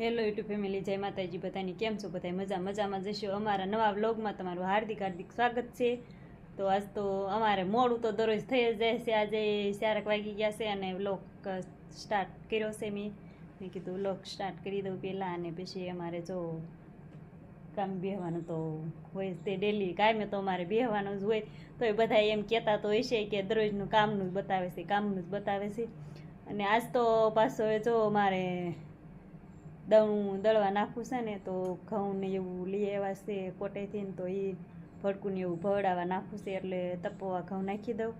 Hello YouTube family, જય માતાજી બધાની. કેમ છો બધા? મજામાં જશો. અમારા નવા વ્લોગમાં તમારું હાર્દિક સ્વાગત છે. તો આજ તો અમારે મોડું તો દરરોજ થઈ જ જાય છે. આજે 4 વાગી ગયા છે અને વ્લોગ સ્ટાર્ટ કર્યો છે. મેં કીધું વ્લોગ સ્ટાર્ટ કરી દઉં પહેલાં, અને પછી અમારે જો કામ બેહવાનું તો હોય તે ડેલી કામે તો અમારે બેહવાનું જ હોય. તો એ બધા એમ કહેતા તો હોય છે કે દરરોજનું કામનું જ બતાવે છે. અને આજ તો પાછો જો મારે દળવા નાખવું છે ને, તો ઘઉં ને એવું લઈ આવ્યા છે કોટેથી ને, તો એ ભડકું ને એવું ભવડાવવા નાખવું છે. એટલે તપવા ઘઉં નાખી દઉં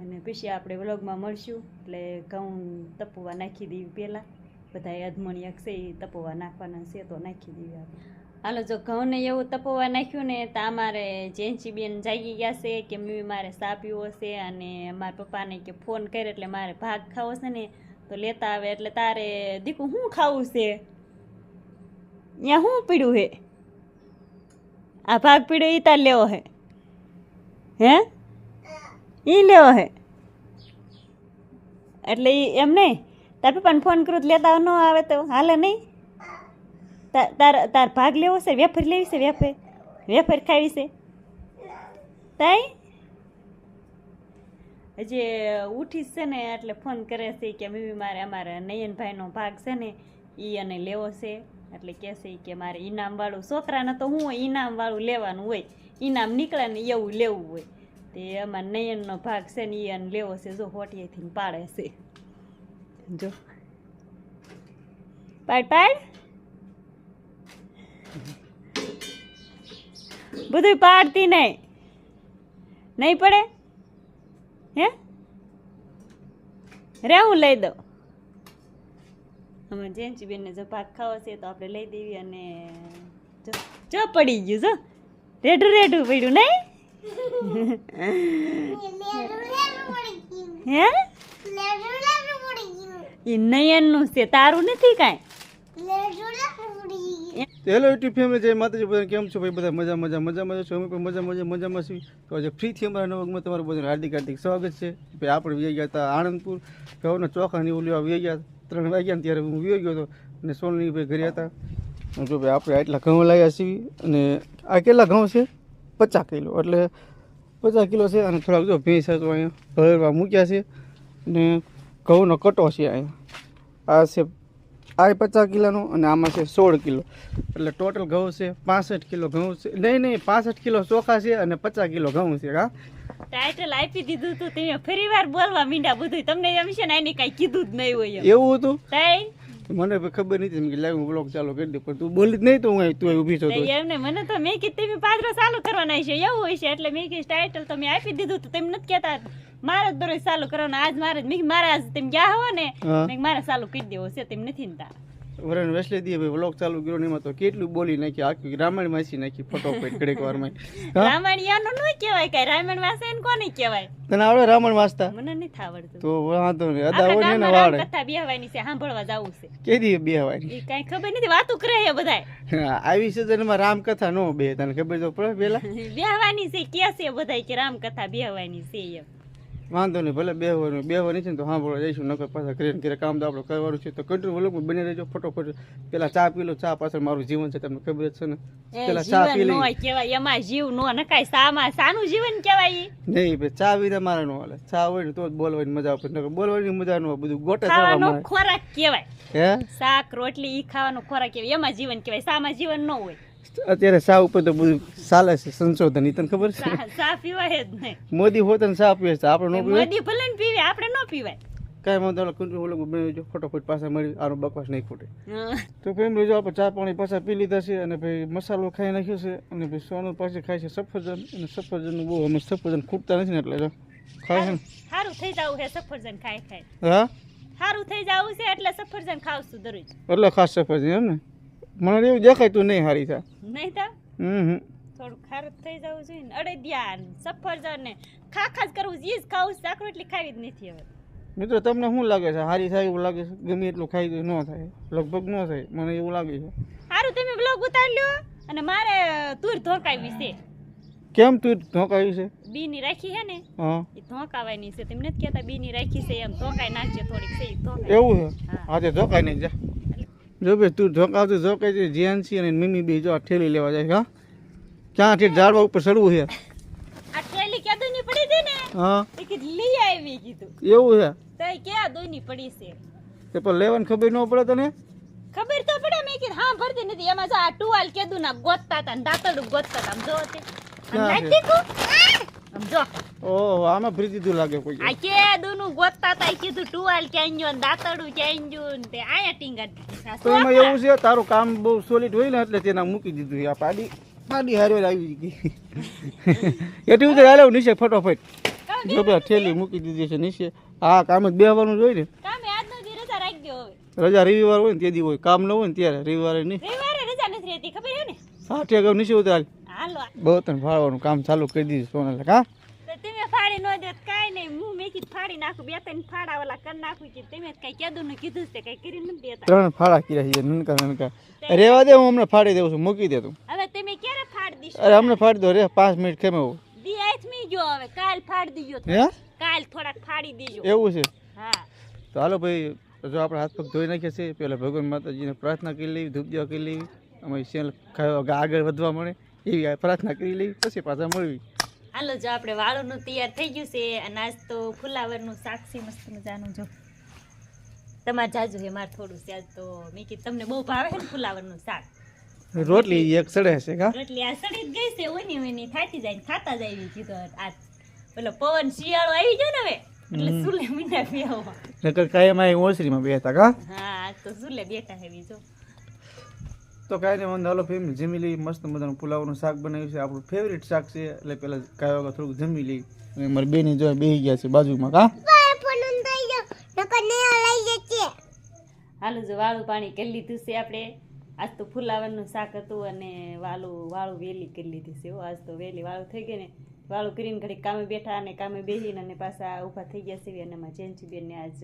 અને પછી આપણે વ્લોગમાં મળશું. એટલે ઘઉં તપવા નાખી દઈએ પહેલાં. બધા અધમણિયા છે એ તપવા નાખવાના છે, તો નાખી દઈએ આપણે. હાલો, જો ઘઉં ને એવું તપવા નાખ્યું ને, તો અમારે જેન્સીબેન જાગી ગયા છે કે મમ્મી મારે ચા પીવો છે. અને મારા પપ્પાને કે ફોન કરે એટલે મારે ભાગ ખાવો છે ને, તો લેતા આવે. એટલે તારે દીકું શું ખાવું છે? ત્યાં શું પીડ્યું હે? આ ભાગ પીડ્યો એ તાર લેવો હે? હે એ લેવો હે? એટલે એમ નહીં, તાર પપ્પાને ફોન કરું તો લેતા ન આવે તો હાલે નહીં? તાર ભાગ લેવો છે? વેફર લેવી છે? વેફર ખાવી છે? તાઈ હજી ઉઠી છે ને, એટલે ફોન કરે છે કે મમ્મી મારે અમારા નયનભાઈનો ભાગ છે ને એ અને લેવો છે. એટલે કહેશે કે મારે ઇનામવાળું, છોકરાને તો શું હોય, ઇનામવાળું લેવાનું હોય. ઇનામ નીકળે ને એવું લેવું હોય. તે અમારે નયનનો ભાગ છે ને એ અને લેવો છે. જો હોટિયેથી પાડે છે, જો પાડ બધું પાડતી નહીં પડે હે? રે હું લઈ દઉં. અમે જેન્સીબેનને જો ભાગ ખાવો છે તો આપણે લઈ દેવી. અને જો પડી ગયું, જો રેડું પડ્યું નહીં? હે એ નયનનું છે, તારું નથી કાંઈ. હેલો યુટ્યુબ ફેમિલી, જય માતાજી. બધા કેમ છો ભાઈ? બધા મજામાં છો? અમે પણ મજામાં છીએ. તો આજે ફ્રીથી અમારા નવગમાં તમારું બધું હાર્દિક સ્વાગત છે. ભાઈ આપણે વી ગયા હતા આણંદપુર, ઘઉંના ચોખાની એવું લેવા વી ગયા. 3 વાગ્યા ને ત્યારે હું વી ગયો હતો અને સોનલી ભાઈ ઘરે હતા. જો ભાઈ આપણે આટલા ઘઉં લાવ્યા છીએ. અને આ કેટલા ઘઉં છે? 50 કિલો. એટલે 50 કિલો છે. અને થોડાક જો ભેંસ તો અહીંયા ભરવા મૂક્યા છે. અને ઘઉંનો કટો છે અહીંયા. આ છે આ 50 કિલોનો અને આમાં છે 16 કિલો. એટલે ટોટલ ઘઉં છે 65 કિલો ઘઉં છે. નહીં 65 કિલો ચોખા છે અને 50 કિલો ઘઉં છે. હા, ટાઇટલ આપી દીધું તું તમે, ફરી વાર બોલવા મીંડા બધું. તમને એમ છે ને એની કઈ કીધું જ નહીં હોય એવું હતું. તાઈ મને ખબર નથી કે લાઈવ બ્લોગ ચાલુ કરી દે, પણ તું બોલી જ નહીં તો હું તું ઊભી છો તો એમને મને તો મેં કીધું તમે પાદરો ચાલુ કરવાના છે એવું હોય છે. એટલે મેં કીધું ટાઇટલ તમે આપી દીધું તો તમે નથી કહેતા મારે જ દરરોજ ચાલુ કરવાનો. આજ મારે આજ તમે ગયા હો ને, મારે ચાલુ કરી દેવો છે. તેમ નથી ને તાર વરણ વેસલે દીએ ભાઈ વ્લોગ ચાલુ કર્યો ને, એમાં તો કેટલું બોલી નાખી, આખી રામાયણ વાંચી નાખી ફટોફટ ઘડીક વારમાં. રામાયણ યાનું ન કહેવાય કઈ, રામાયણ વાંચે એને કોને કહેવાય? તને આવડે રામાયણ વાંચતા? મને નથી આવડતું. તો વાંધો નહીં, અદાવો ને વાળે કથા બેહવાની છે, સાંભળવા જવું છે. કેદી બેહવાની? એ કઈ ખબર નથી, વાતું કરે છે બધાય. આવી સિઝનમાં રામકથા નો બે, તને ખબર તો પડે પેલા બેહવાની છે કે છે બધાય કે રામકથા બેહવાની છે એમ. વાંધો નહીં, ભલે બેહવાની છે ને તો સાંભળવા જઈશું. નકર પાછા ઘરે કામ તો આપણે કરવાનું છે. તો કંટ્રોલ વ્લોગમાં બની રહેજો ફટોફટ. પેલા ચા પી લો, ચા પાછળ મારું જીવન છે, તમને ખબર જ છે ને. પેલા ચા પી લઈ કેવાય એમાં જીવ નો નકાય, સાનું જીવન કેવાય નહીં ભાઈ. ચા વિના મારે નો હાલે. ચા હોય ને તો જ બોલવાની મજા આવે, નકર બોલવાની મજા ન આવે. બધું ગોટે ખાવાનો ખોરાક કેવાય. હે, શાક રોટલી ઈ ખાવાનો ખોરાક કેવાય, એમાં જીવન કેવાય. સામાં જીવન ન હોય. અત્યારે ચા ઉપર તો બધું ચાલે છે સંશોધન, તને ખબર છે? ચા પીવાય જ નહીં. મોદી હોત ને ચા પીવે છે, આપણે ન પીવાય. મોદી ભલે ને પીવે, આપણે ન પીવાય. કાંઈ વાંધો નહીં, કંટ્રોલ વ્લોગ બનાવી જો ફટોફટ પાછા મળી. આનો બકવાસ નહીં ખૂટે. તો ફેમિલી જો આપણે ચા પાણી પાછા પી લીધા છે. અને ભાઈ મસાલો ખાઈ નાખ્યો છે. અને ભાઈ સોનું પાસે ખાય છે સફરજન. અને સફરજનનું બહુ અમે સફરજન ખૂટતા નથી ને, એટલે જો ખાય છે ને. સારું થઈ જવું છે સફરજન ખાય. હા, સારું થઈ જવું છે એટલે સફરજન ખાવશું દરરોજ. એટલે ખાસ સફરજન એમ ને. મને એવું દેખાય તું નહીં હારી થા નહીં તો થોડું ખારું થઈ જવું જોઈએ ને. અડદિયા સફરજન ને ખાખા જ કરવું, ઈ જ ખાવું. શાક રોટલી ખાવી જ નથી હવે. મિત્રો તમને શું લાગે છે? હારી થાય એવું લાગે છે? ગમે એટલું ખાઈ તો ન થાય, લગભગ ન થાય, મને એવું લાગે છે. સારું તમે બ્લોગ ઉતારી લ્યો. અને મારે તુર ધોકાવી છે. કેમ તું ધોકાવી છે? બીની રાખી છે ને, હા, એ ધોકાવાની છે. તમે નથી કહેતા બીની રાખી છે એમ ધોકાઈ નાખજો થોડીક છે. ધોકાઈ એવું છે? હા, તે ધોકાઈ નહીં જા. જો ભાઈ તું ઝોકાવતું ઝોકાઈ છે જીયાનસી અને મિમી બે જો આ ઠેલી લેવા જાય હા ક્યાં ઠેઠ ઝાડવા ઉપર ચડવું છે આ થેલી ક્યાં દોની પડી હતી ને હા તે કીધું લઈ આવી કીધું એવું છે તઈ ક્યાં દોની પડી છે તે પણ લેવાની ખબર ન પડે તને ખબર તો પડે મેં કીધું હા ભરતી નથી એમાં જો આ ટુવાલ કેદું ના ગોતતા હતા ને દાંતડું ગોતતા હતા આમ જો તે ક્યાં લાગતી કો આમ જો ઓહો આમાં ફરી દીધું લાગે કોઈ આ કેદું ગોતતા હતા ઈ કીધું ટુવાલ ક્યાં ગયો ને દાંતડું ક્યાં ગયું ને તે આયા ટીંગા તો એમાં એવું છે તારું કામ બહુ સોલિડ હોય ને એટલે તેના મૂકી દીધું છે. આ પાડી પાડી હારે આવી ગઈ એટલી ઉધર હાલે નીચે ફટોફટ જો ભાઈ ઠેલી મૂકી દીધી છે નીચે હા કામ જ બેહવાનું જ હોય ને કામે આજનો દી રજા રાખી દો હવે રજા રવિવાર હોય ને તે દી હોય કામ ન હોય ને ત્યારે રવિવારે નહીં રવિવારે રજા નથી રહેતી ખબર છે ને હા ઠેક નીચે ઉતાર હાલો બહુ તને ફાળવાનું કામ ચાલુ કરી દીધું સોનલ હા તો તમે ફાડી ન દેત કાઈ નહીં હું મેં કીધું ફાડી નાખું બે ત્રણ ફાડા વાલા કરી નાખું કે તમે કઈ કેદું ને કીધું છે કઈ કરી નથી દેતા 3 ફાળા કર્યા છે નનકા નનકા રેવા દે હું હમણાં ફાડી દઉં છું મૂકી દે તું હવે તમે ક્યારે ફાડી દીશો અરે હમણાં ફાડી દો રે 5 મિનિટ કેમ એવું દી આથમી જો હવે કાલ ફાડી દીજો હે કાલ થોડાક ફાડી દીજો એવું છે હા તો હાલો ભાઈ જો આપણે હાથ પગ ધોઈ નાખ્યા છે પહેલાં ભગવાન માતાજીને પ્રાર્થના કરી લેવી ધૂપ દેવા કરી લેવી અમારી ચેનલ આગળ વધવા મળે એવી પ્રાર્થના કરી લેવી પછી પાછા મળવી હાલો જો આપણે વાળુનું તૈયાર થઈ ગયું છે અને આજ તો ફુલાવરનું શાક છે મસ્ત મજાનું જો તમારે જાજુ છે મારે થોડું છે આજ તો મેં કીધું તમને બહુ ભાવે છે ને ફુલાવરનું શાક રોટલી એક સડે છે કા રોટલી આ સડી જ ગઈ છે ઓની ઓની થાતી જાય ને ખાતા જાય એવી કીધું આજ પેલો પવન શિયાળો આવી ગયો ને હવે એટલે સુલે મીંડા પીવા નકર કાયમ આ ઓસરીમાં બેઠા કા હા આજ તો સુલે બેઠા હેવી જો તો કાંઈ નહીં વાંધો હાલો ફેમિલી જમી લઈ મસ્ત મજાનું પુલાવનું શાક બનાવ્યું છે આપણું ફેવરિટ શાક છે એટલે પહેલાં કાંઈ વગર થોડુંક જમી લઈ અને મારી બેની જો બેસી ગયા છે બાજુમાં કા હાલો જો વાળું પાણી કરી લીધું છે આપણે આજ તો ફુલાવરનું શાક હતું અને વાળું વેલી કરી લીધી છે આજ તો વેલી વાળું થઈ ગઈ ને વાળું કરીને ઘડી કામે બેઠા અને કામે બેસીને અને પાછા ઊભા થઈ ગયા છે અને એમાં જેન્સીબેનને આજ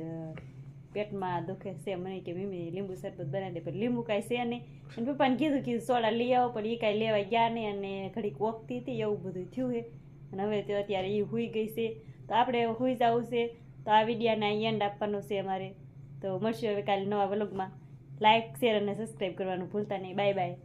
પેટમાં દુખે છે મને કે મમ્મી લીંબુ શરબત બનાવી દે પણ લીંબુ કાંઈ છે નહીં અને પપ્પાને કીધું સોડા લઈ આવો પણ એ કાંઈ લેવા ગયા નહીં અને ઘડીક ઓખતી હતી એવું બધું થયું છે અને હવે તો અત્યારે એ હુઈ ગઈ છે તો આપણે હુઈ જવું છે તો આ વિડીયોને એન્ડ આપવાનું છે અમારે તો મળશું હવે કાલે નવા વ્લોગમાં લાઇક શેર અને સબસ્ક્રાઈબ કરવાનું ભૂલતા નહીં બાય બાય